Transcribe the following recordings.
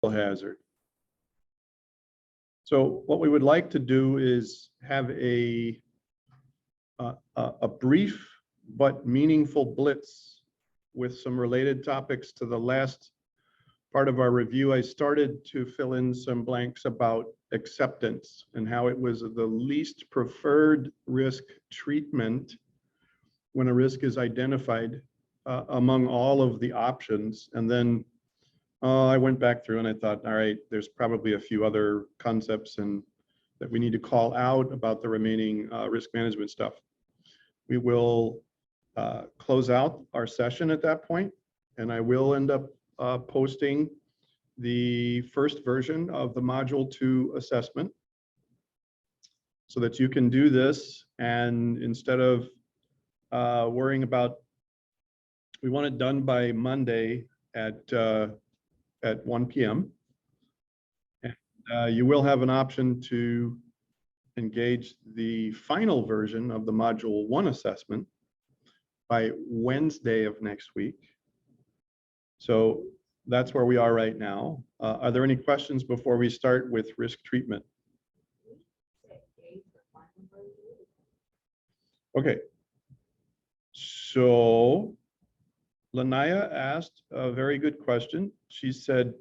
hazard. So what we would like to do is have a brief but meaningful blitz with some related topics to the last part of our review. I started to fill in some blanks about acceptance and how it was the least preferred risk treatment when a risk is identified among all of the options. And then I went back through and I thought, all right, there's probably a few other concepts and that we need to call out about the remaining risk management stuff. We will close out our session at that point, and I will end up posting the first version of the Module 2 assessment so that you can do this, and instead of worrying about, we want it done by Monday at 1 p.m. And you will have an option to engage the final version of the Module 1 assessment by Wednesday of next week. So that's where we are right now. Are there any questions before we start with risk treatment? Okay. So Lanaya asked a very good question. She said,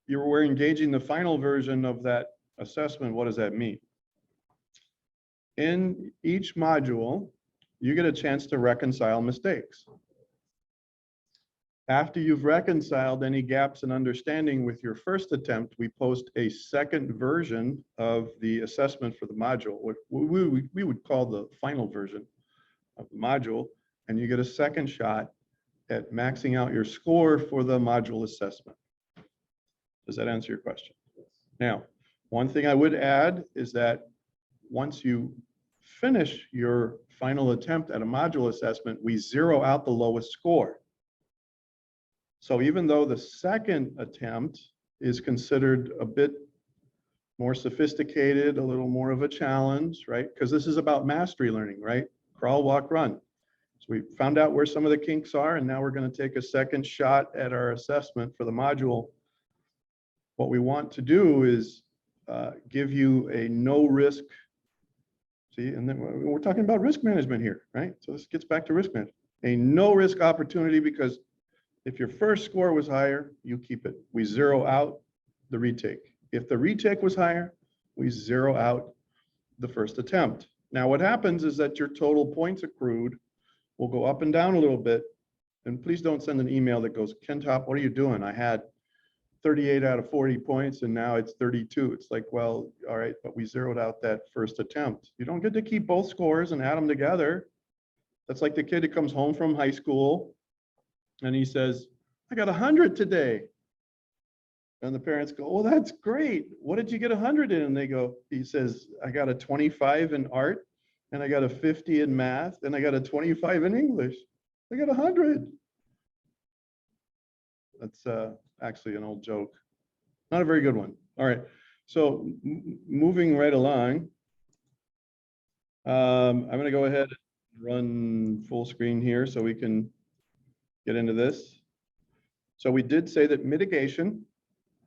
we're engaging the final version of that assessment. What does that mean? In each module, you get a chance to reconcile mistakes. After you've reconciled any gaps in understanding with your first attempt, we post a second version of the assessment for the module, what we would call the final version of the module, and you get a second shot at maxing out your score for the module assessment. Does that answer your question? Now, one thing I would add is that once you finish your final attempt at a module assessment, we zero out the lowest score. So even though the second attempt is considered a bit more sophisticated, a little more of a challenge, right? Because this is about mastery learning, right? Crawl, walk, run. So we found out where some of the kinks are, and now we're going to take a second shot at our assessment for the module. What we want to do is give you a no risk, see, and then we're talking about risk management here, right? So this gets back to risk management. A no risk opportunity, because if your first score was higher, you keep it. We zero out the retake. If the retake was higher, we zero out the first attempt. Now what happens is that your total points accrued will go up and down a little bit. And please don't send an email that goes, Kentop, what are you doing? I had 38 out of 40 points and now it's 32. It's like, well, all right, but we zeroed out that first attempt. You don't get to keep both scores and add them together. That's like the kid who comes home from high school and he says, I got 100 today. And the parents go, well, that's great. What did you get 100 in? And they go, he says, I got a 25 in art and I got a 50 in math and I got a 25 in English. I got 100. That's actually an old joke. Not a very good one. All right. So moving right along, I'm going to go ahead and run full screen here so we can get into this. So we did say that mitigation,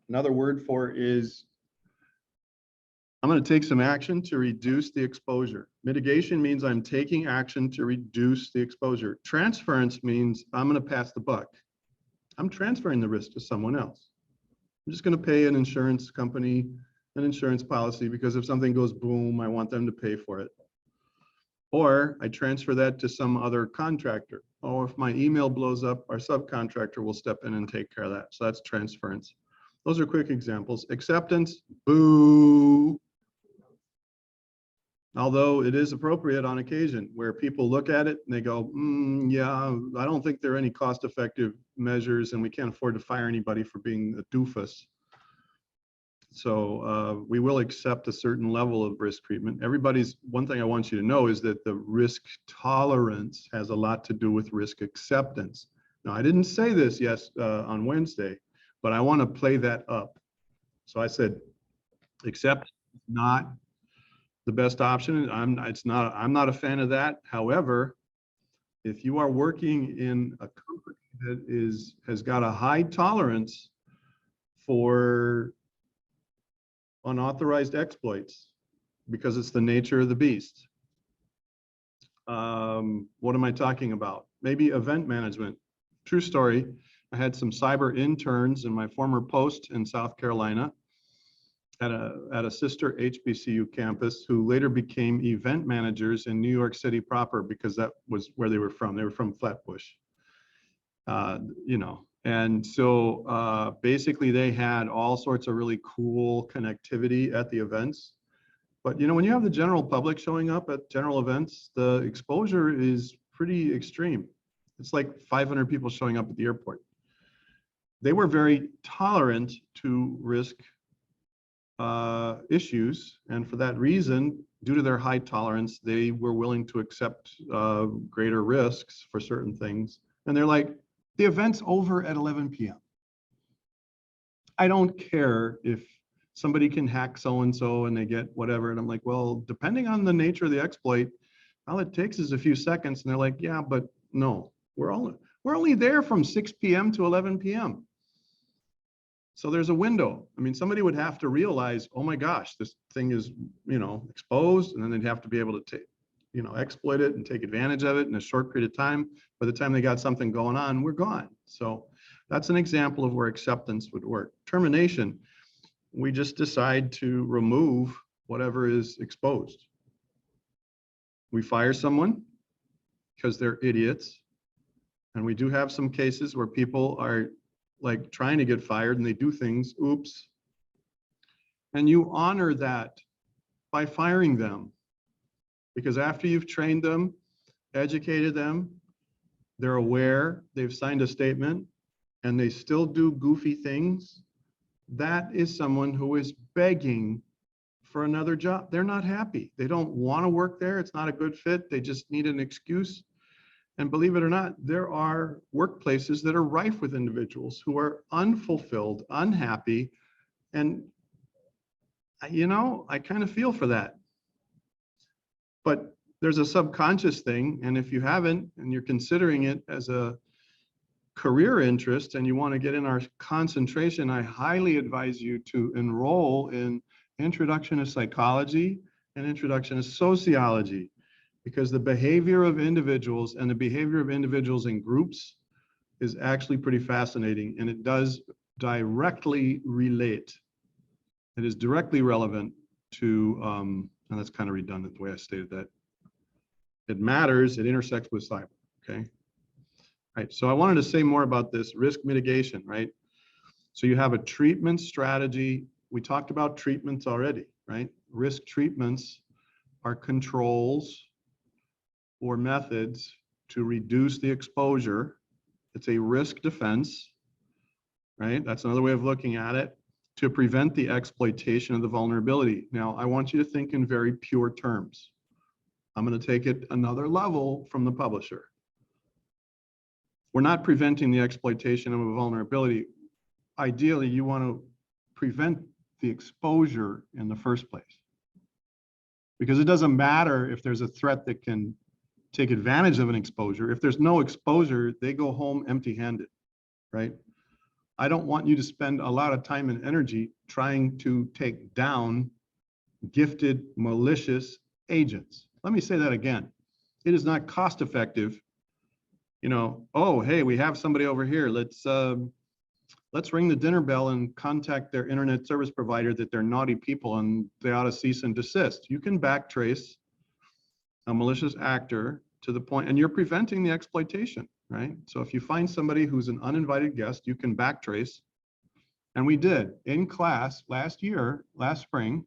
another word for is, I'm going to take some action to reduce the exposure. Mitigation means I'm taking action to reduce the exposure. Transference means I'm going to pass the buck. I'm transferring the risk to someone else. I'm just going to pay an insurance company an insurance policy because if something goes boom, I want them to pay for it. Or I transfer that to some other contractor. Or if my email blows up, our subcontractor will step in and take care of that. So that's transference. Those are quick examples. Acceptance, boo. Although it is appropriate on occasion where people look at it and they go, yeah, I don't think there are any cost-effective measures and we can't afford to fire anybody for being a doofus. So we will accept a certain level of risk treatment. One thing I want you to know is that the risk tolerance has a lot to do with risk acceptance. Now, I didn't say this on Wednesday, but I want to play that up. So I said, accept not the best option. I'm not a fan of that. However, if you are working in a company that has got a high tolerance for unauthorized exploits because it's the nature of the beast. What am I talking about? Maybe event management. True story. I had some cyber interns in my former post in South Carolina at a sister HBCU campus who later became event managers in New York City proper because that was where they were from. They were from Flatbush. You know, and so basically they had all sorts of really cool connectivity at the events. But you know, when you have the general public showing up at general events, the exposure is pretty extreme. It's like 500 people showing up at the airport. They were very tolerant to risk issues, and for that reason, due to their high tolerance, they were willing to accept greater risks for certain things. And they're like, the event's over at 11 p.m. I don't care if somebody can hack so-and-so and they get whatever. And I'm like, well, depending on the nature of the exploit, all it takes is a few seconds. And they're like, yeah, but no, we're only there from 6 p.m. to 11 p.m. So there's a window. I mean, somebody would have to realize, oh my gosh, this thing is, you know, exposed, and then they'd have to be able to exploit it and take advantage of it in a short period of time. By the time they got something going on, we're gone. So that's an example of where acceptance would work. Termination, we just decide to remove whatever is exposed. We fire someone because they're idiots. And we do have some cases where people are like trying to get fired and they do things, oops. And you honor that by firing them. Because after you've trained them, educated them, they're aware, they've signed a statement, and they still do goofy things, that is someone who is begging for another job. They're not happy. They don't want to work there. It's not a good fit. They just need an excuse. And believe it or not, there are workplaces that are rife with individuals who are unfulfilled, unhappy. And, you know, I kind of feel for that. But there's a subconscious thing. And if you haven't, and you're considering it as a career interest and you want to get in our concentration, I highly advise you to enroll in Introduction to Psychology and Introduction to Sociology, because the behavior of individuals and the behavior of individuals in groups is actually pretty fascinating, and it does directly relate. It is directly relevant to, and that's kind of redundant the way I stated that. It matters, it intersects with cyber, okay? Right, so I wanted to say more about this risk mitigation, right? So you have a treatment strategy. We talked about treatments already, right? Risk treatments are controls or methods to reduce the exposure. It's a risk defense, right? That's another way of looking at it, to prevent the exploitation of the vulnerability. Now, I want you to think in very pure terms. I'm going to take it another level from the publisher. We're not preventing the exploitation of a vulnerability. Ideally, you want to prevent the exposure in the first place. Because it doesn't matter if there's a threat that can take advantage of an exposure. If there's no exposure, they go home empty-handed, right? I don't want you to spend a lot of time and energy trying to take down gifted, malicious agents. Let me say that again. It is not cost effective. You know, oh, hey, we have somebody over here. Let's ring the dinner bell and contact their internet service provider that they're naughty people and they ought to cease and desist. You can backtrace a malicious actor to the point, and you're preventing the exploitation, right? So if you find somebody who's an uninvited guest, you can backtrace. And we did in class last spring,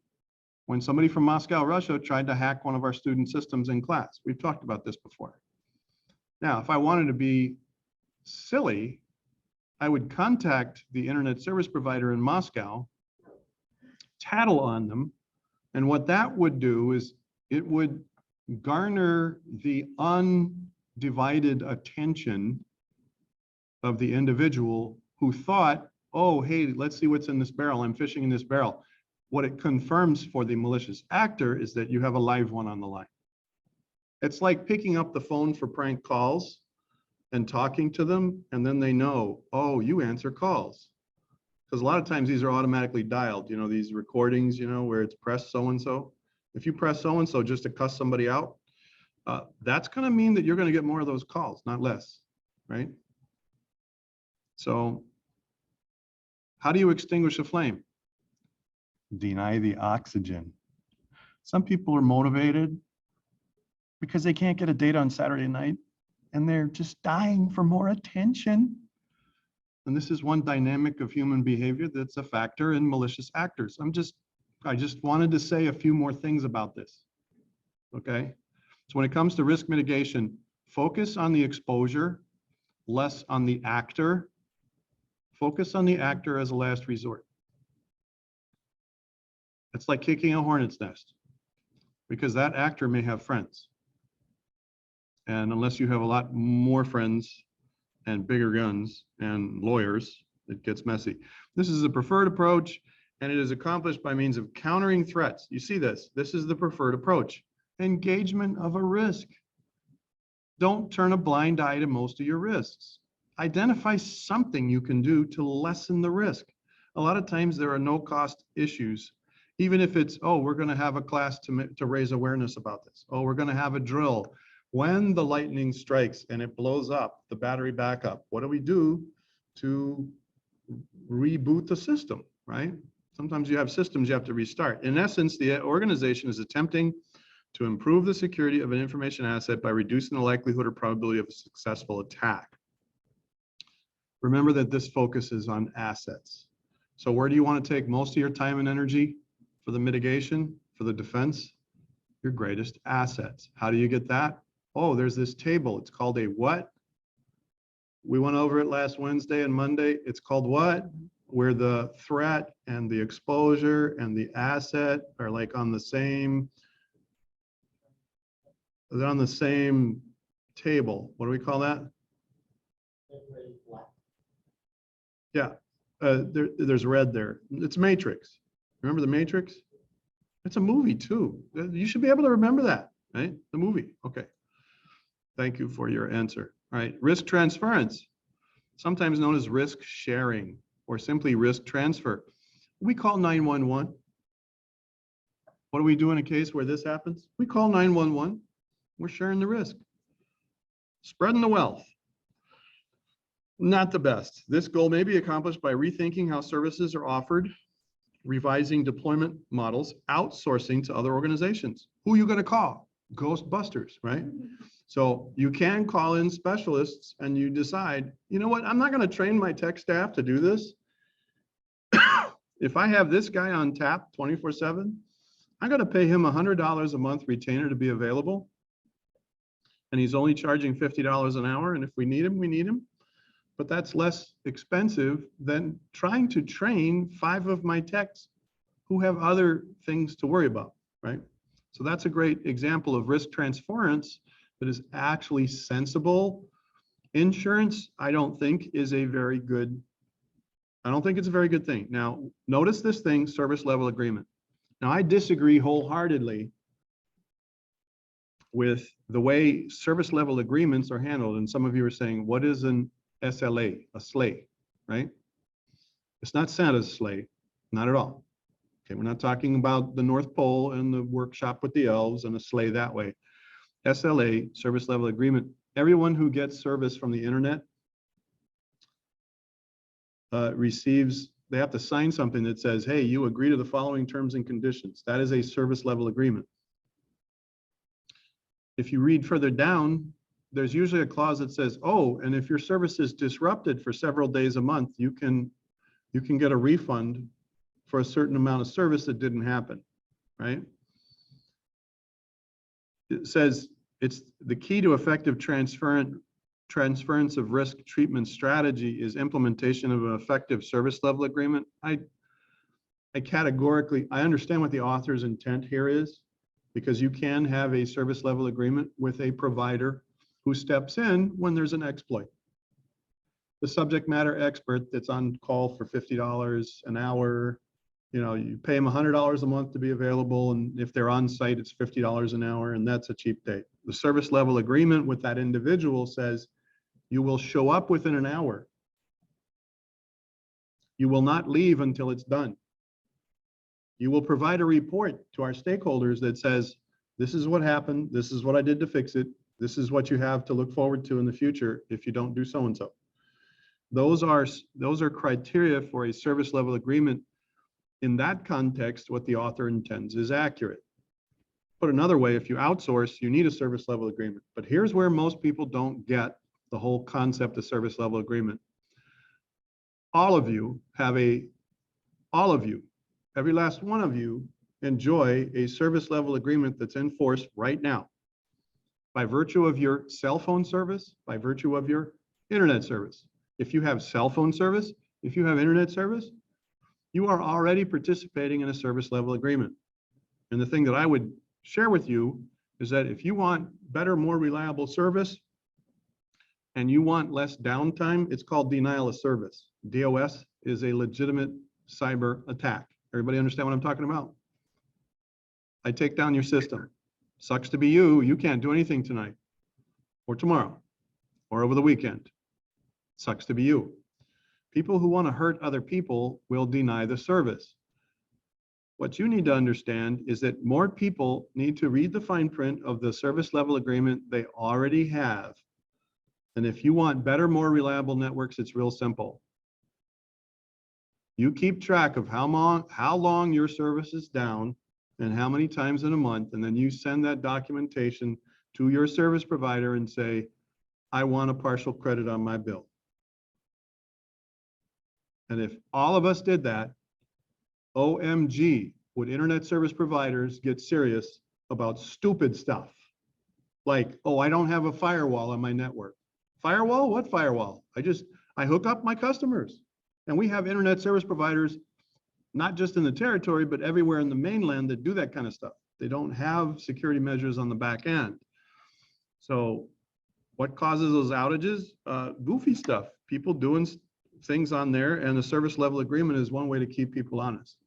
when somebody from Moscow, Russia tried to hack one of our student systems in class. We've talked about this before. Now, if I wanted to be silly, I would contact the internet service provider in Moscow, tattle on them, and what that would do is it would garner the undivided attention of the individual who thought, oh, hey, let's see what's in this barrel. I'm fishing in this barrel. What it confirms for the malicious actor is that you have a live one on the line. It's like picking up the phone for prank calls and talking to them, and then they know, oh, you answer calls. because a lot of times these are automatically dialed, these recordings, where it's press so-and-so. If you press so-and-so just to cuss somebody out, that's going to mean that you're going to get more of those calls, not less, right? So how do you extinguish a flame? Deny the oxygen. Some people are motivated because they can't get a date on Saturday night and they're just dying for more attention. And this is one dynamic of human behavior that's a factor in malicious actors. I just wanted to say a few more things about this. Okay. So when it comes to risk mitigation, focus on the exposure, less on the actor. Focus on the actor as a last resort. It's like kicking a hornet's nest, because that actor may have friends. And unless you have a lot more friends and bigger guns and lawyers, it gets messy. This is the preferred approach, and it is accomplished by means of countering threats. You see this. This is the preferred approach. Engagement of a risk. Don't turn a blind eye to most of your risks. Identify something you can do to lessen the risk. A lot of times there are no-cost issues. Even if it's, oh, we're going to have a class to raise awareness about this. Oh, we're going to have a drill. When the lightning strikes and it blows up the battery backup, what do we do to reboot the system, right? Sometimes you have systems you have to restart. In essence, the organization is attempting to improve the security of an information asset by reducing the likelihood or probability of a successful attack. Remember that this focuses on assets. So where do you want to take most of your time and energy? For the mitigation, for the defense? Your greatest assets. How do you get that? Oh, there's this table. It's called a what? We went over it last Wednesday and Monday. It's called what? Where the threat and the exposure and the asset are like on the same, they're on the same table. What do we call that? Yeah, there's red there. It's Matrix. Remember the Matrix? It's a movie too. You should be able to remember that, right? The movie. Okay. Thank you for your answer. All right. Risk transference, sometimes known as risk sharing or simply risk transfer. We call 911. What do we do in a case where this happens? We call 911. We're sharing the risk. Spreading the wealth. Not the best. This goal may be accomplished by rethinking how services are offered, revising deployment models, outsourcing to other organizations. Who are you going to call? Ghostbusters, right? So you can call in specialists and you decide, you know what, I'm not going to train my tech staff to do this. If I have this guy on tap 24/7, I'm going to pay him $100 a month retainer to be available. And he's only charging $50 an hour. And if we need him, we need him. But that's less expensive than trying to train 5 of my techs who have other things to worry about, right? So that's a great example of risk transference that is actually sensible. Insurance, I don't think it's a very good thing. Now, notice this thing, service level agreement. Now, I disagree wholeheartedly with the way service level agreements are handled. And some of you are saying, what is an SLA, a sleigh, right? It's not Santa's sleigh, not at all. Okay, we're not talking about the North Pole and the workshop with the elves and a sleigh that way. SLA, service level agreement. Everyone who gets service from the internet they have to sign something that says, hey, you agree to the following terms and conditions. That is a service level agreement. If you read further down, there's usually a clause that says, oh, and if your service is disrupted for several days a month, you can get a refund for a certain amount of service that didn't happen, right? It says it's the key to effective transference of risk treatment strategy is implementation of an effective service level agreement. I categorically, I understand what the author's intent here is, because you can have a service level agreement with a provider who steps in when there's an exploit. The subject matter expert that's on call for $50 an hour, you pay them $100 a month to be available, and if they're on site, it's $50 an hour, and that's a cheap date. The service level agreement with that individual says you will show up within an hour. You will not leave until it's done. You will provide a report to our stakeholders that says, this is what happened, this is what I did to fix it, this is what you have to look forward to in the future if you don't do so-and-so. Those are criteria for a service level agreement. In that context, what the author intends is accurate. Put another way, if you outsource, you need a service level agreement. But here's where most people don't get the whole concept of service level agreement. All of you, every last one of you, enjoy a service level agreement that's in force right now by virtue of your cell phone service, by virtue of your internet service. If you have cell phone service, if you have internet service, you are already participating in a service level agreement. And the thing that I would share with you is that if you want better, more reliable service and you want less downtime, it's called denial of service. DOS is a legitimate cyber attack. Everybody understand what I'm talking about? I take down your system. Sucks to be you. You can't do anything tonight or tomorrow or over the weekend. Sucks to be you. People who want to hurt other people will deny the service. What you need to understand is that more people need to read the fine print of the service level agreement they already have. And if you want better, more reliable networks, it's real simple. You keep track of how long your service is down and how many times in a month, and then you send that documentation to your service provider and say, I want a partial credit on my bill. And if all of us did that, OMG, would internet service providers get serious about stupid stuff? Like, oh, I don't have a firewall on my network. Firewall? What firewall? I hook up my customers. And we have internet service providers, not just in the territory, but everywhere in the mainland that do that kind of stuff. They don't have security measures on the back end. So what causes those outages? Goofy stuff, people doing things on there, and the service level agreement is one way to keep people honest.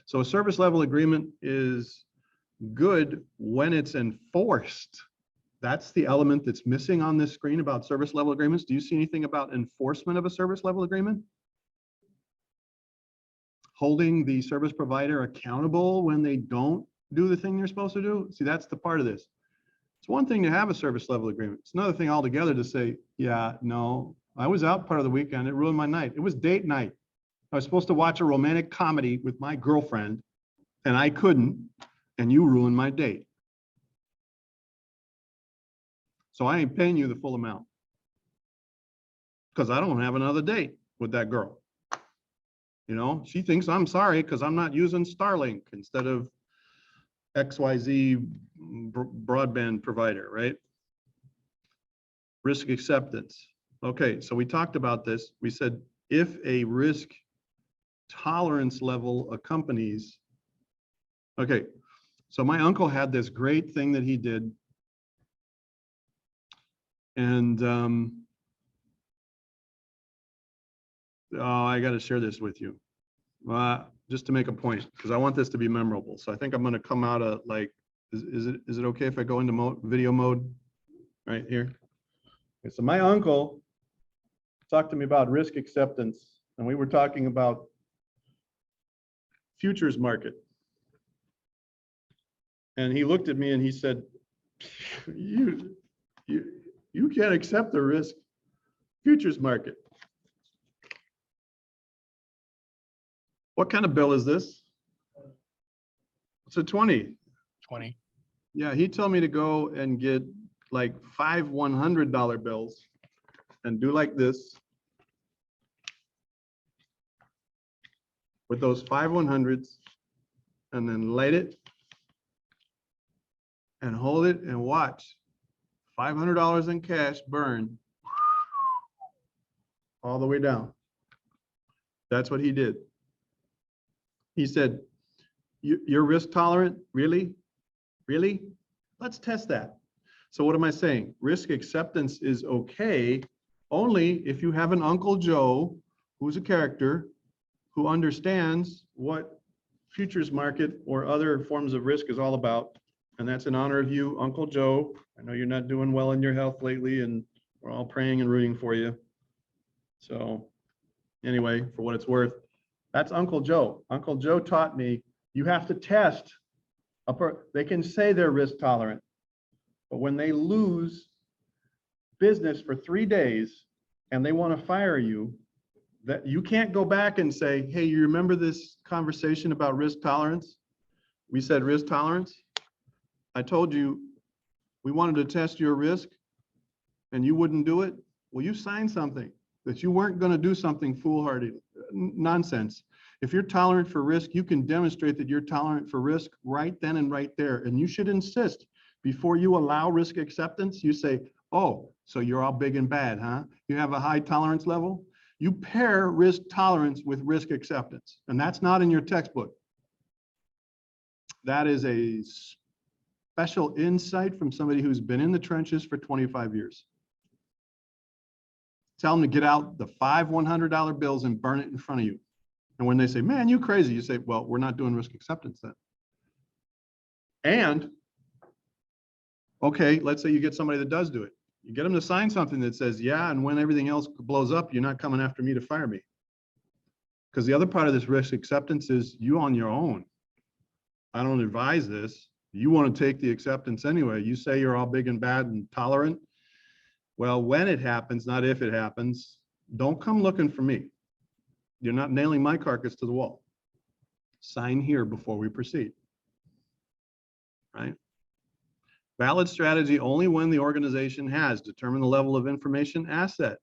So a service level agreement is good when it's enforced. That's the element that's missing on this screen about service level agreements. Do you see anything about enforcement of a service level agreement? Holding the service provider accountable when they don't do the thing they're supposed to do? See, that's the part of this. It's one thing to have a service level agreement. It's another thing altogether to say, yeah, no, I was out part of the weekend. It ruined my night. It was date night. I was supposed to watch a romantic comedy with my girlfriend and I couldn't, and you ruined my date. So I ain't paying you the full amount because I don't have another date with that girl. You know, she thinks I'm sorry because I'm not using Starlink instead of XYZ broadband provider, right? Risk acceptance. Okay, so we talked about this. We said if a risk tolerance level accompanies, okay, so my uncle had this great thing that he did. And oh, I got to share this with you just to make a point, because I want this to be memorable. So I think I'm going to come out of like, is it okay if I go into video mode right here? Okay, so my uncle talked to me about risk acceptance, and we were talking about futures market. And he looked at me and he said, you can't accept the risk futures market. What kind of bill is this? It's a 20. 20. Yeah, he told me to go and get like 5 $100 bills and do like this with those 5 100s and then light it and hold it and watch $500 in cash burn all the way down. That's what he did. He said, you're risk tolerant? Really? Really? Let's test that. So what am I saying? Risk acceptance is okay only if you have an Uncle Joe who's a character who understands what futures market or other forms of risk is all about. And that's in honor of you, Uncle Joe. I know you're not doing well in your health lately, and we're all praying and rooting for you. So anyway, for what it's worth, That's Uncle Joe. Uncle Joe taught me you have to test. They can say they're risk tolerant, but when they lose business for 3 days and they want to fire you, that you can't go back and say, hey, you remember this conversation about risk tolerance? We said risk tolerance. I told you we wanted to test your risk and you wouldn't do it. Well, you signed something that you weren't going to do something foolhardy nonsense. If you're tolerant for risk, you can demonstrate that you're tolerant for risk right then and right there. And you should insist before you allow risk acceptance, you say, oh, so you're all big and bad, huh? You have a high tolerance level? You pair risk tolerance with risk acceptance. And that's not in your textbook. That is a special insight from somebody who's been in the trenches for 25 years. Tell them to get out the 5 $100 bills and burn it in front of you. And when they say, man, you crazy, you say, well, we're not doing risk acceptance then. And, okay, let's say you get somebody that does do it. You get them to sign something that says, yeah, and when everything else blows up, you're not coming after me to fire me. Because the other part of this risk acceptance is you on your own. I don't advise this. You want to take the acceptance anyway. You say you're all big and bad and tolerant. Well, when it happens, not if it happens, don't come looking for me. You're not nailing my carcass to the wall. Sign here before we proceed, right? Valid strategy only when the organization has determined the level of information asset,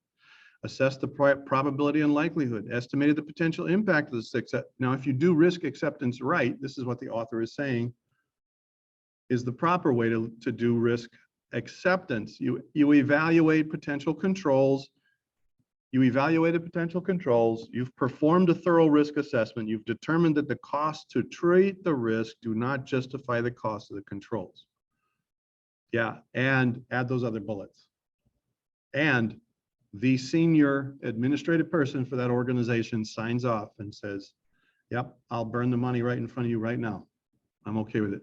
assessed the probability and likelihood, estimated the potential impact of the success. Now, if you do risk acceptance right, this is what the author is saying is the proper way to do risk acceptance. You evaluate potential controls. You evaluated potential controls. You've performed a thorough risk assessment. You've determined that the costs to treat the risk do not justify the cost of the controls. Yeah, and add those other bullets. And the senior administrative person for that organization signs off and says, yep, I'll burn the money right in front of you right now. I'm okay with it.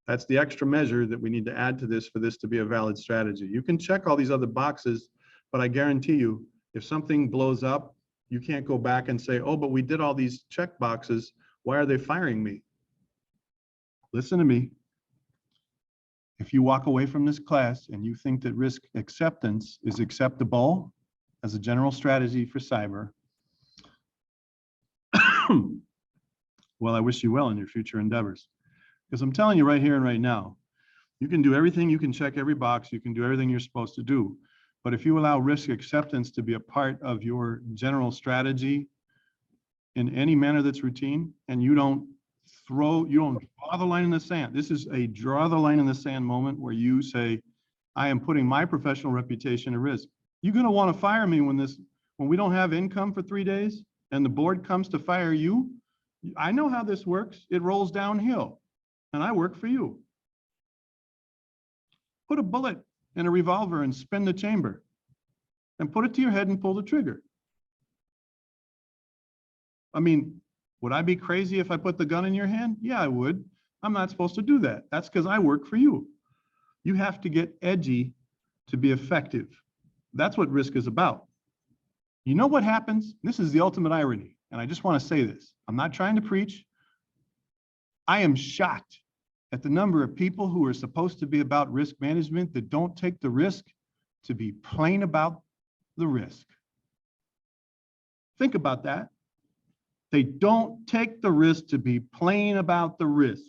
That's the extra measure that we need to add to this for this to be a valid strategy. You can check all these other boxes, but I guarantee you, if something blows up, you can't go back and say, oh, but we did all these check boxes. Why are they firing me? Listen to me. If you walk away from this class and you think that risk acceptance is acceptable as a general strategy for cyber, well, I wish you well in your future endeavors. Because I'm telling you right here and right now, you can do everything, you can check every box, you can do everything you're supposed to do. But if you allow risk acceptance to be a part of your general strategy in any manner that's routine, and you don't draw the line in the sand. This is a draw the line in the sand moment where you say, I am putting my professional reputation at risk. You're going to want to fire me when we don't have income for 3 days and the board comes to fire you. I know how this works. It rolls downhill. And I work for you. Put a bullet in a revolver and spin the chamber and put it to your head and pull the trigger. I mean, would I be crazy if I put the gun in your hand? Yeah, I would. I'm not supposed to do that. That's because I work for you. You have to get edgy to be effective. That's what risk is about. You know what happens? This is the ultimate irony. And I just want to say this. I'm not trying to preach. I am shocked at the number of people who are supposed to be about risk management that don't take the risk to be plain about the risk. Think about that. They don't take the risk to be plain about the risk.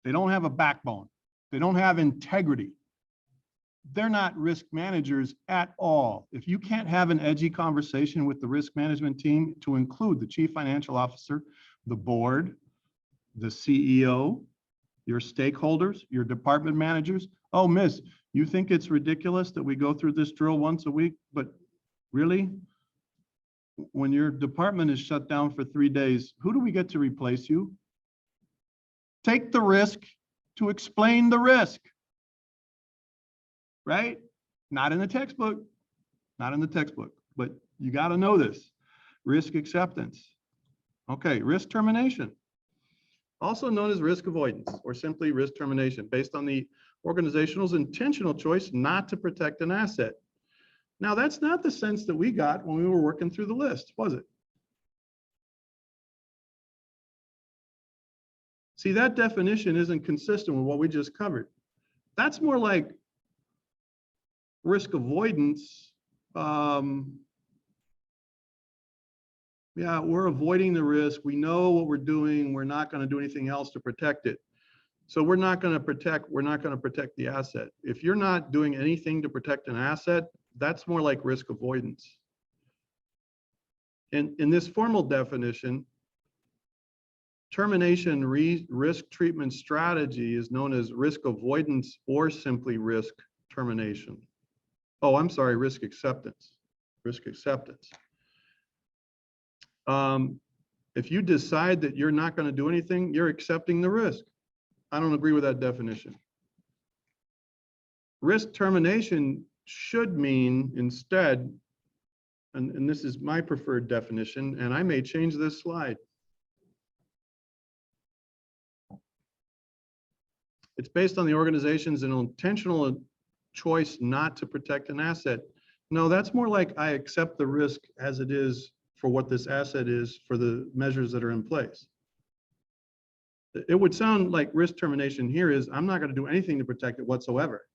They don't have a backbone. They don't have integrity. They're not risk managers at all. If you can't have an edgy conversation with the risk management team to include the chief financial officer, the board, the CEO, your stakeholders, your department managers. Oh, miss, you think it's ridiculous that we go through this drill once a week, but really, when your department is shut down for 3 days, who do we get to replace you? Take the risk to explain the risk, right? Not in the textbook, not in the textbook, but you got to know this. Risk acceptance. Okay, risk termination. Also known as risk avoidance or simply risk termination, based on the organizational's intentional choice not to protect an asset. Now, that's not the sense that we got when we were working through the list, was it? See, that definition isn't consistent with what we just covered. That's more like risk avoidance. Yeah, we're avoiding the risk. We know what we're doing. We're not going to do anything else to protect it. So we're not going to protect the asset. If you're not doing anything to protect an asset, that's more like risk avoidance. In this formal definition, termination risk treatment strategy is known as risk avoidance or simply risk termination. Oh, I'm sorry, risk acceptance. Risk acceptance. If you decide that you're not going to do anything, you're accepting the risk. I don't agree with that definition. Risk termination should mean instead, and this is my preferred definition, and I may change this slide. It's based on the organization's intentional choice not to protect an asset. No, that's more like I accept the risk as it is for what this asset is for the measures that are in place. It would sound like risk termination here is I'm not going to do anything to protect it whatsoever.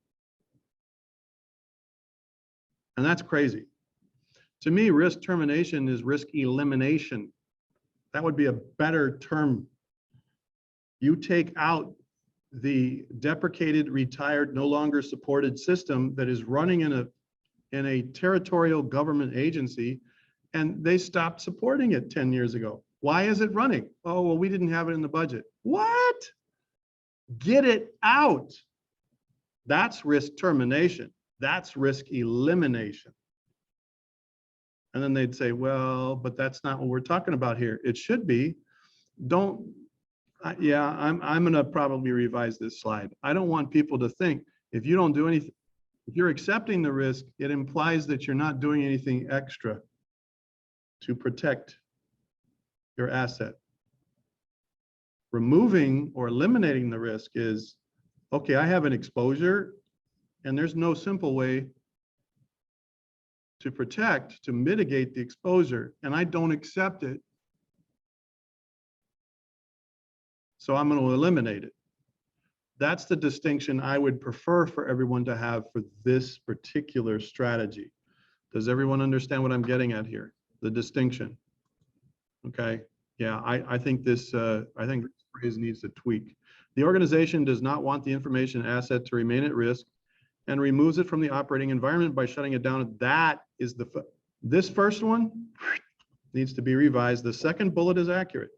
And that's crazy. To me, risk termination is risk elimination. That would be a better term. You take out the deprecated, retired, no longer supported system that is running in a territorial government agency, and they stopped supporting it 10 years ago. Why is it running? Oh, well, we didn't have it in the budget. What? Get it out. That's risk termination. That's risk elimination. And then they'd say, well, but that's not what we're talking about here. It should be. Yeah, I'm going to probably revise this slide. I don't want people to think if you don't do anything, if you're accepting the risk, it implies that you're not doing anything extra to protect your asset. Removing or eliminating the risk is, okay, I have an exposure and there's no simple way to protect, to mitigate the exposure, and I don't accept it. So I'm going to eliminate it. That's the distinction I would prefer for everyone to have for this particular strategy. Does everyone understand what I'm getting at here? The distinction. Okay. Yeah, I think this phrase needs to tweak. The organization does not want the information asset to remain at risk and removes it from the operating environment by shutting it down. That is this first one needs to be revised. The second bullet is accurate.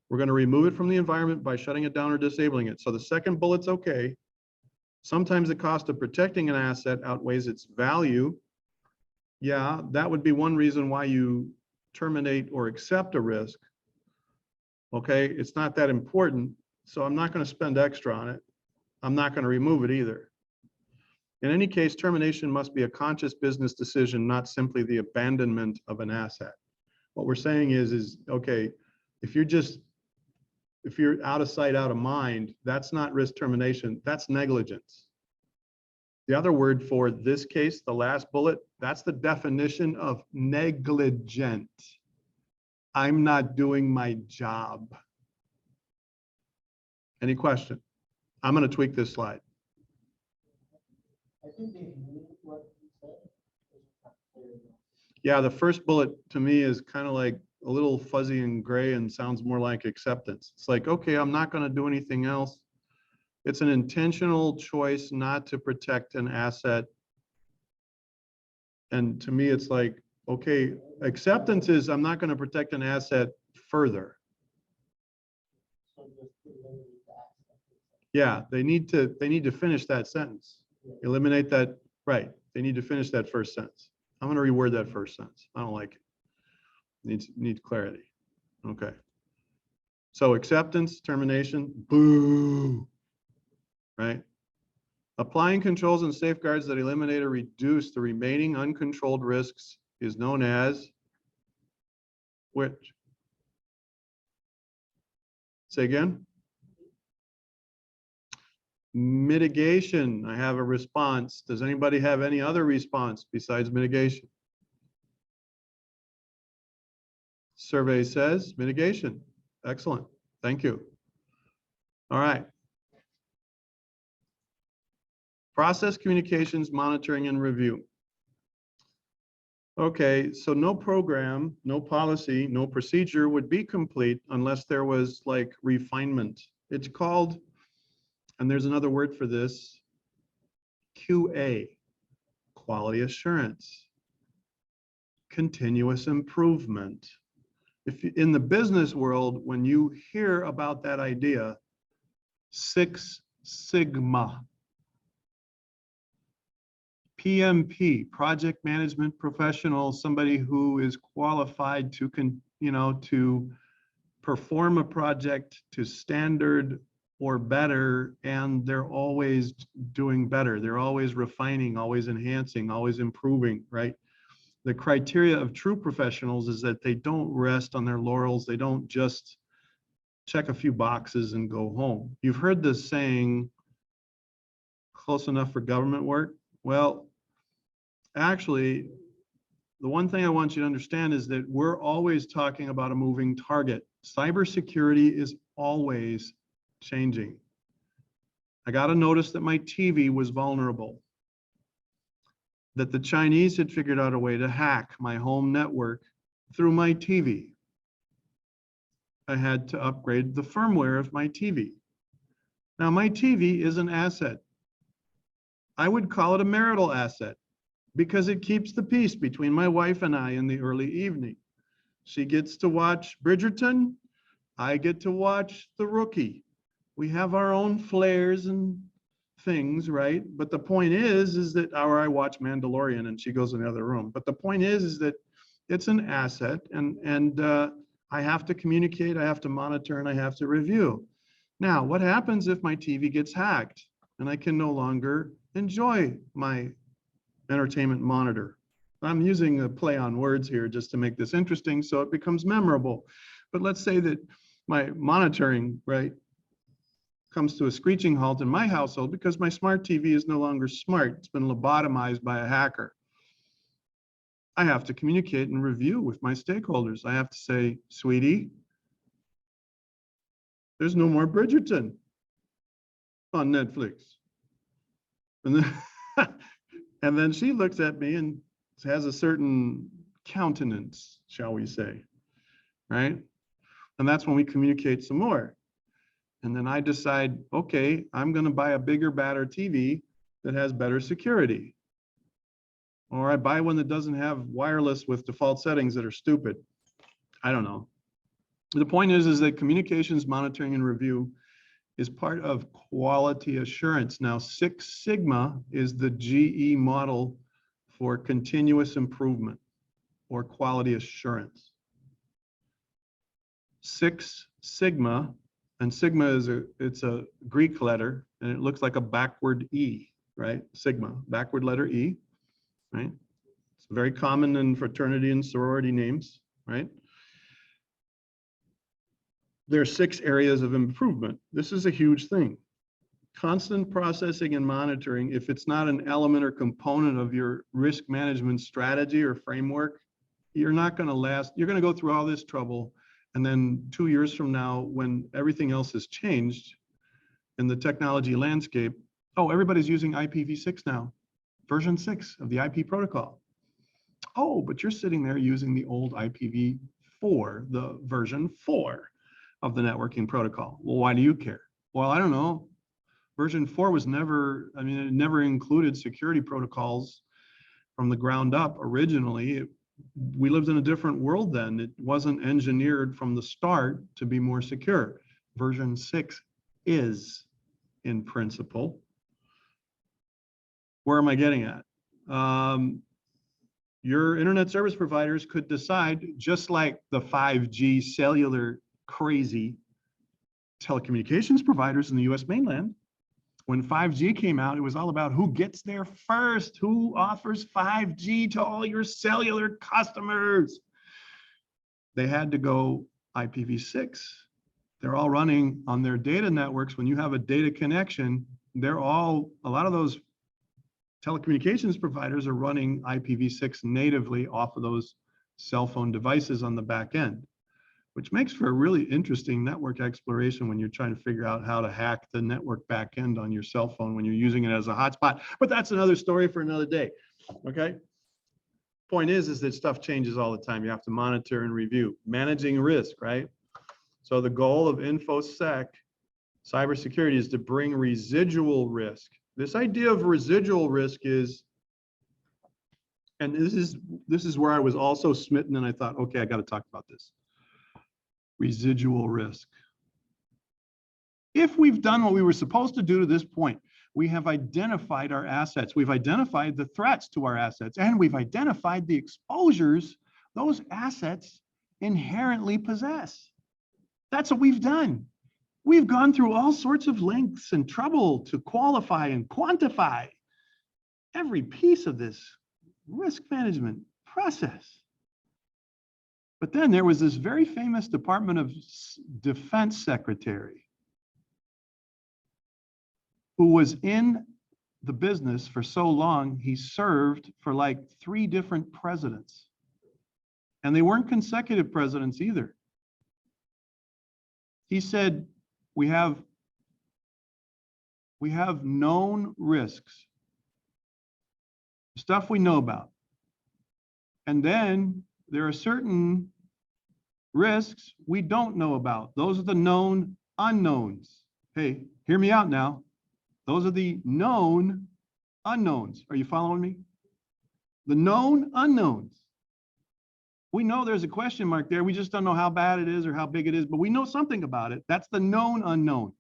We're going to remove it from the environment by shutting it down or disabling it. So the second bullet's okay. Sometimes the cost of protecting an asset outweighs its value. Yeah, that would be one reason why you terminate or accept a risk. Okay, it's not that important, so I'm not going to spend extra on it. I'm not going to remove it either. In any case, termination must be a conscious business decision, not simply the abandonment of an asset. What we're saying is okay, if you're out of sight, out of mind, that's not risk termination, that's negligence. The other word for this case, the last bullet, that's the definition of negligent. I'm not doing my job. Any question? I'm going to tweak this slide. I think they moved what you said. Yeah, the first bullet to me is kind of like a little fuzzy and gray and sounds more like acceptance. It's like, okay, I'm not going to do anything else. It's an intentional choice not to protect an asset. And to me, it's like, okay, acceptance is I'm not going to protect an asset further. Yeah, they need to finish that sentence. Eliminate that, right. They need to finish that first sentence. I'm going to reword that first sentence. I don't like it. Needs clarity. Okay. So acceptance, termination, boo. Right? Applying controls and safeguards that eliminate or reduce the remaining uncontrolled risks is known as which? Say again? Mitigation, I have a response. Does anybody have any other response besides mitigation? Survey says mitigation. Excellent. Thank you. All right. Process communications, monitoring, and review. Okay, so no program, no policy, no procedure would be complete unless there was like refinement. It's called, and there's another word for this, QA, quality assurance, continuous improvement. If in the business world, when you hear about that idea, Six Sigma, PMP, project management professional, somebody who is qualified to to perform a project to standard or better, and they're always doing better. They're always refining, always enhancing, always improving, right? The criteria of true professionals is that they don't rest on their laurels. They don't just check a few boxes and go home. You've heard this saying, close enough for government work. Well, actually, the one thing I want you to understand is that we're always talking about a moving target. Cybersecurity is always changing. I got a notice that my TV was vulnerable, that the Chinese had figured out a way to hack my home network through my TV. I had to upgrade the firmware of my TV. Now, my TV is an asset. I would call it a marital asset because it keeps the peace between my wife and I in the early evening. She gets to watch Bridgerton. I get to watch The Rookie. We have our own flares and things, right? But the point is that, or I watch Mandalorian and she goes in the other room. But the point is that it's an asset, and I have to communicate, I have to monitor, and I have to review. Now, what happens if my TV gets hacked and I can no longer enjoy my entertainment monitor? I'm using a play on words here just to make this interesting so it becomes memorable. But let's say that my monitoring, right, comes to a screeching halt in my household because my smart TV is no longer smart. It's been lobotomized by a hacker. I have to communicate and review with my stakeholders. I have to say, sweetie, there's no more Bridgerton on Netflix. And then, and then she looks at me and has a certain countenance, shall we say, right? And that's when we communicate some more. And then I decide, okay, I'm going to buy a bigger, badder TV that has better security. Or I buy one that doesn't have wireless with default settings that are stupid. I don't know. The point is that communications, monitoring, and review is part of quality assurance. Now, Six Sigma is the GE model for continuous improvement or quality assurance. Six Sigma, and Sigma is it's a Greek letter, and it looks like a backward E, right? Sigma, backward letter E, right? It's very common in fraternity and sorority names, right? There are 6 areas of improvement. This is a huge thing. Constant processing and monitoring, if it's not an element or component of your risk management strategy or framework, you're not going to last. You're going to go through all this trouble. And then 2 years from now, when everything else has changed in the technology landscape, oh, everybody's using IPv6 now, version 6 of the IP protocol. Oh, but you're sitting there using the old IPv4, the version 4 of the networking protocol. Well, why do you care? Well, I don't know. Version 4 was never, I mean, it never included security protocols from the ground up originally. We lived in a different world then. It wasn't engineered from the start to be more secure. Version 6 is, in principle. Where am I getting at? Your internet service providers could decide, just like the 5G cellular crazy telecommunications providers in the US mainland. When 5G came out, it was all about who gets there first, who offers 5G to all your cellular customers. They had to go IPv6. They're all running on their data networks. When you have a data connection, a lot of those telecommunications providers are running IPv6 natively off of those cell phone devices on the back end, which makes for a really interesting network exploration when you're trying to figure out how to hack the network back end on your cell phone when you're using it as a hotspot. But that's another story for another day. Okay. Point is that stuff changes all the time. You have to monitor and review. Managing risk, right? So the goal of InfoSec cybersecurity is to bring residual risk. This idea of residual risk is, and this is where I was also smitten, and I thought, okay, I got to talk about this. Residual risk. If we've done what we were supposed to do to this point, we have identified our assets, we've identified the threats to our assets, and we've identified the exposures those assets inherently possess. That's what we've done. We've gone through all sorts of lengths and trouble to qualify and quantify every piece of this risk management process. But then there was this very famous Department of Defense secretary who was in the business for so long, he served for like 3 different presidents. And they weren't consecutive presidents either. He said, we have known risks, stuff we know about. And then there are certain risks we don't know about. Those are the known unknowns. Hey, hear me out now. Those are the known unknowns. Are you following me? The known unknowns. We know there's a question mark there. We just don't know how bad it is or how big it is, but we know something about it. That's the known unknown.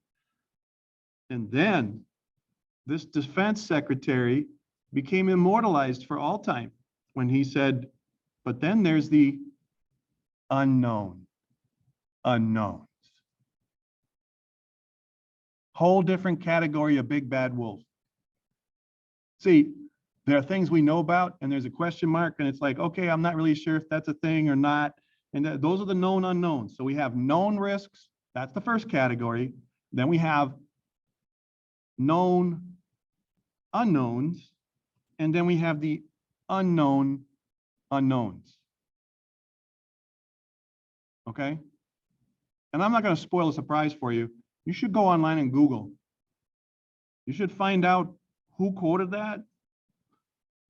And then this defense secretary became immortalized for all time when he said, but then there's the unknown unknowns. Whole different category of big bad wolf. See, there are things we know about and there's a question mark and it's like, okay, I'm not really sure if that's a thing or not. And those are the known unknowns. So we have known risks. That's the first category. Then we have known unknowns. And then we have the unknown unknowns. Okay. And I'm not going to spoil a surprise for you. You should go online and Google. You should find out who quoted that,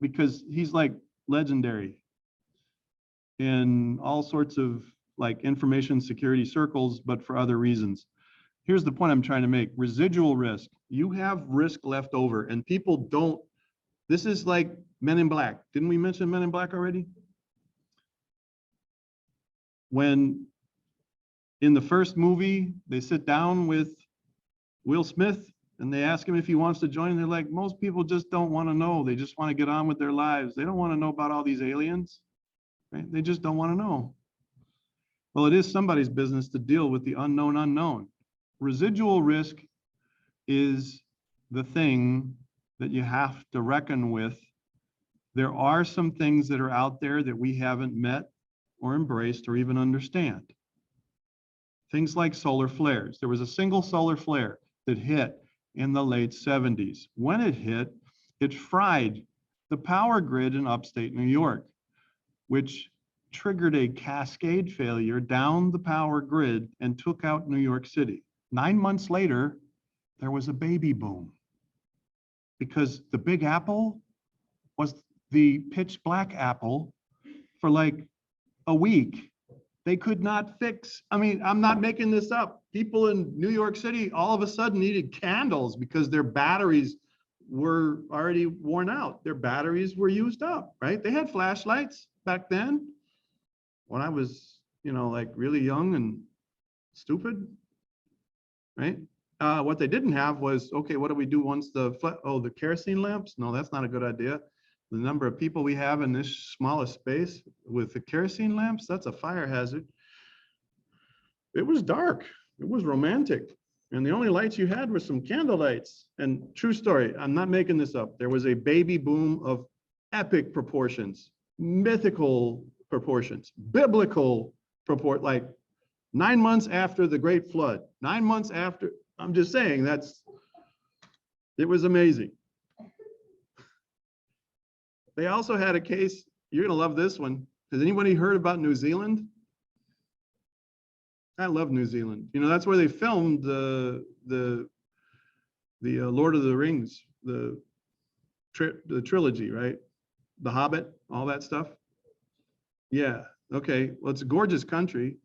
because he's like legendary in all sorts of like information security circles, but for other reasons. Here's the point I'm trying to make. Residual risk. You have risk left over and people don't. This is like Men in Black. Didn't we mention Men in Black already? When in the first movie, they sit down with Will Smith and they ask him if he wants to join. And they're like, most people just don't want to know. They just want to get on with their lives. They don't want to know about all these aliens, right? They just don't want to know. Well, it is somebody's business to deal with the unknown unknown. Residual risk is the thing that you have to reckon with. There are some things that are out there that we haven't met or embraced or even understand. Things like solar flares. There was a single solar flare that hit in the late 70s. When it hit, it fried the power grid in upstate New York, which triggered a cascade failure down the power grid and took out New York City. 9 months later, there was a baby boom because the Big Apple was the pitch black apple for like a week. They could not fix, I mean, I'm not making this up. People in New York City all of a sudden needed candles because their batteries were already worn out. Their batteries were used up, right? They had flashlights back then when I was, you know, like really young and stupid, right? What they didn't have was, okay, what do we do once the kerosene lamps? No, that's not a good idea. The number of people we have in this smallest space with the kerosene lamps, that's a fire hazard. It was dark. It was romantic. And the only lights you had were some candle lights. And true story, I'm not making this up. There was a baby boom of epic proportions, mythical proportions, biblical purport, like 9 months after the Great Flood, 9 months after. I'm just saying It was amazing. They also had a case, you're going to love this one. Has anybody heard about New Zealand? I love New Zealand. You know, that's where they filmed the Lord of the Rings, the trilogy, right? The Hobbit, all that stuff. Yeah. Okay. Well, it's a gorgeous country.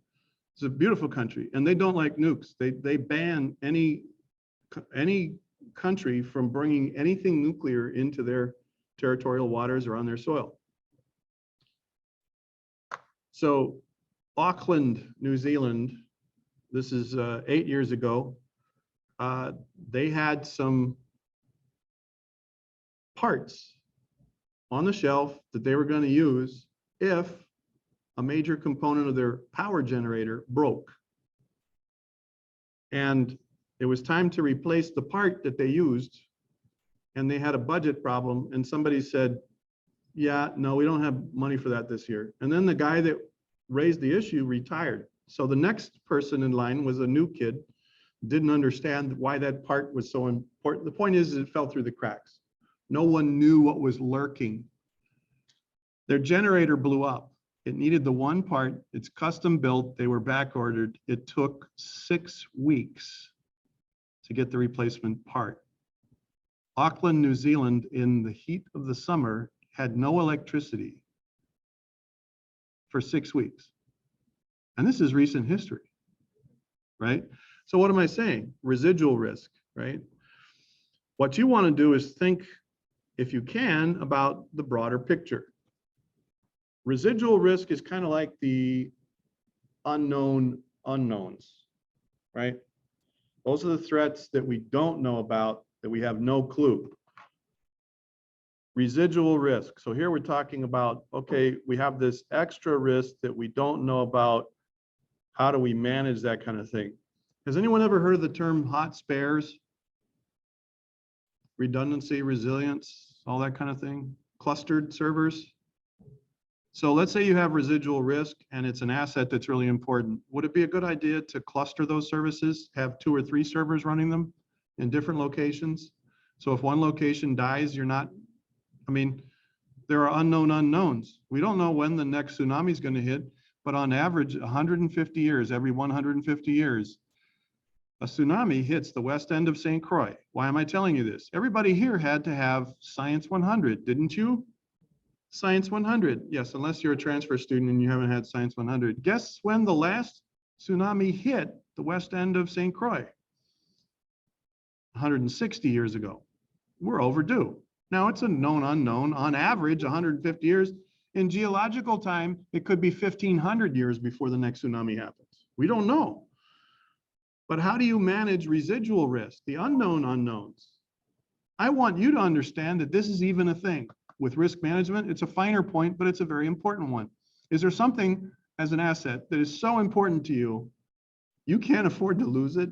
It's a beautiful country, and they don't like nukes. They ban any country from bringing anything nuclear into their territorial waters or on their soil. So Auckland, New Zealand, this is 8 years ago, they had some parts on the shelf that they were going to use if a major component of their power generator broke. And it was time to replace the part that they used, and they had a budget problem, and somebody said, yeah, no, we don't have money for that this year. And then the guy that raised the issue retired. So the next person in line was a new kid, didn't understand why that part was so important. The point is, it fell through the cracks. No one knew what was lurking. Their generator blew up. It needed the one part. It's custom built. They were back ordered. It took 6 weeks to get the replacement part. Auckland, New Zealand, in the heat of the summer, had no electricity for 6 weeks. And this is recent history, right? So what am I saying? Residual risk, right? What you want to do is think, if you can, about the broader picture. Residual risk is kind of like the unknown unknowns, right? Those are the threats that we don't know about, that we have no clue. Residual risk. So here we're talking about, okay, we have this extra risk that we don't know about. How do we manage that kind of thing? Has anyone ever heard of the term hot spares? Redundancy, resilience, all that kind of thing? Clustered servers? So let's say you have residual risk and it's an asset that's really important. Would it be a good idea to cluster those services, have 2 or 3 servers running them in different locations? So if one location dies, you're not, I mean, there are unknown unknowns. We don't know when the next tsunami is going to hit, but on average, 150 years, every 150 years, a tsunami hits the west end of St. Croix. Why am I telling you this? Everybody here had to have Science 100, didn't you? Science 100, yes, unless you're a transfer student and you haven't had Science 100. Guess when the last tsunami hit the west end of St. Croix? 160 years ago. We're overdue. Now it's a known unknown. On average, 150 years. In geological time, it could be 1,500 years before the next tsunami happens. We don't know. But how do you manage residual risk, the unknown unknowns? I want you to understand that this is even a thing. With risk management, it's a finer point, but it's a very important one. Is there something as an asset that is so important to you, you can't afford to lose it?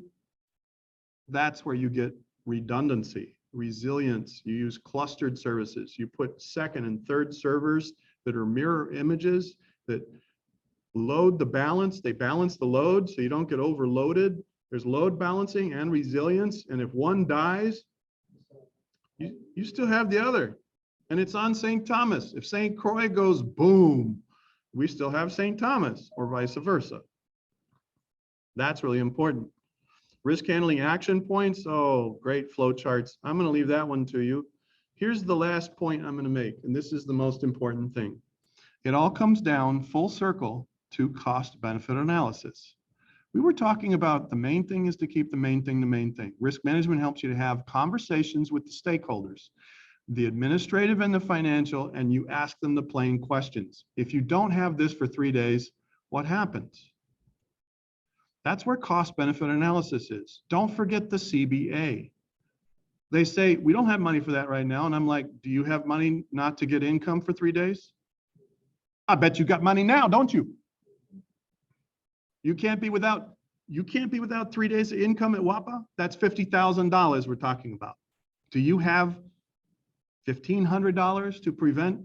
That's where you get redundancy, resilience. You use clustered services. You put second and third servers that are mirror images that load the balance. They balance the load so you don't get overloaded. There's load balancing and resilience. And if one dies, you still have the other. And it's on St. Thomas. If St. Croix goes boom, we still have St. Thomas, or vice versa. That's really important. Risk handling action points. Oh, great flow charts. I'm going to leave that one to you. Here's the last point I'm going to make, and this is the most important thing. It all comes down full circle to cost benefit analysis. We were talking about the main thing is to keep the main thing the main thing. Risk management helps you to have conversations with the stakeholders, the administrative and the financial, and you ask them the plain questions. If you don't have this for 3 days, what happens? That's where cost benefit analysis is. Don't forget the CBA. They say, we don't have money for that right now. And I'm like, do you have money not to get income for 3 days? I bet you got money now, don't you? You can't be without 3 days of income at WAPA. That's $50,000 we're talking about. Do you have $1,500 to prevent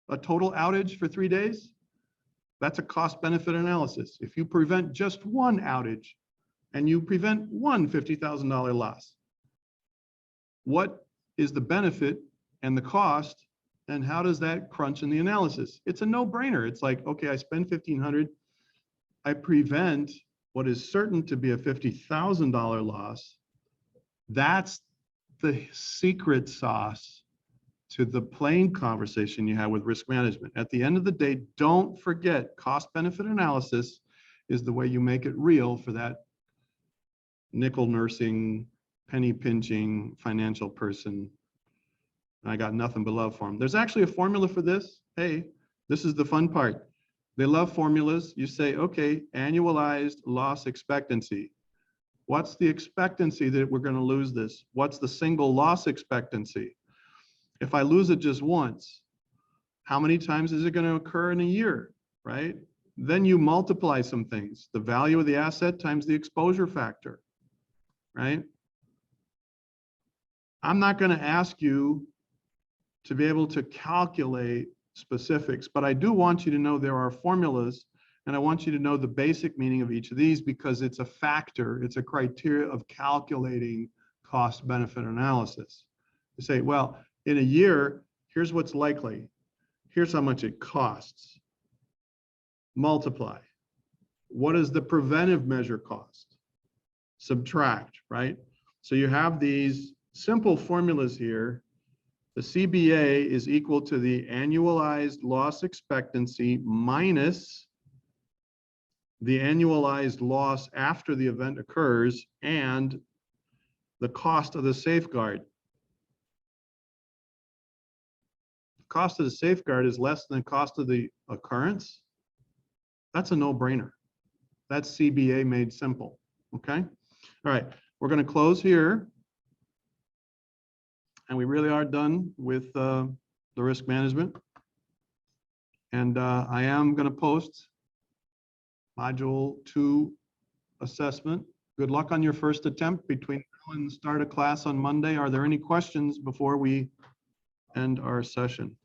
a total outage for 3 days? That's a cost benefit analysis. If you prevent just one outage and you prevent one $50,000 loss, what is the benefit and the cost, and how does that crunch in the analysis? It's a no-brainer. It's like, okay, I spend $1,500, I prevent what is certain to be a $50,000 loss. That's the secret sauce to the plain conversation you have with risk management. At the end of the day, don't forget, cost benefit analysis is the way you make it real for that nickel nursing, penny pinching financial person. I got nothing but love for them. There's actually a formula for this. Hey, this is the fun part. They love formulas. You say, okay, annualized loss expectancy. What's the expectancy that we're going to lose this? What's the single loss expectancy? If I lose it just once, how many times is it going to occur in a year, right? Then you multiply some things, the value of the asset times the exposure factor, right? I'm not going to ask you to be able to calculate specifics, but I do want you to know there are formulas, and I want you to know the basic meaning of each of these because it's a factor, it's a criteria of calculating cost benefit analysis. You say, well, in a year, here's what's likely. Here's how much it costs. Multiply. What is the preventive measure cost? Subtract, right? So you have these simple formulas here. The CBA is equal to the annualized loss expectancy minus the annualized loss after the event occurs and the cost of the safeguard. Cost of the safeguard is less than the cost of the occurrence. That's a no-brainer. That's CBA made simple, okay? All right, we're gonna close here. And we really are done with the risk management. And I am gonna post module 2 assessment. Good luck on your first attempt between now and the start of class on Monday. Are there any questions before we end our session?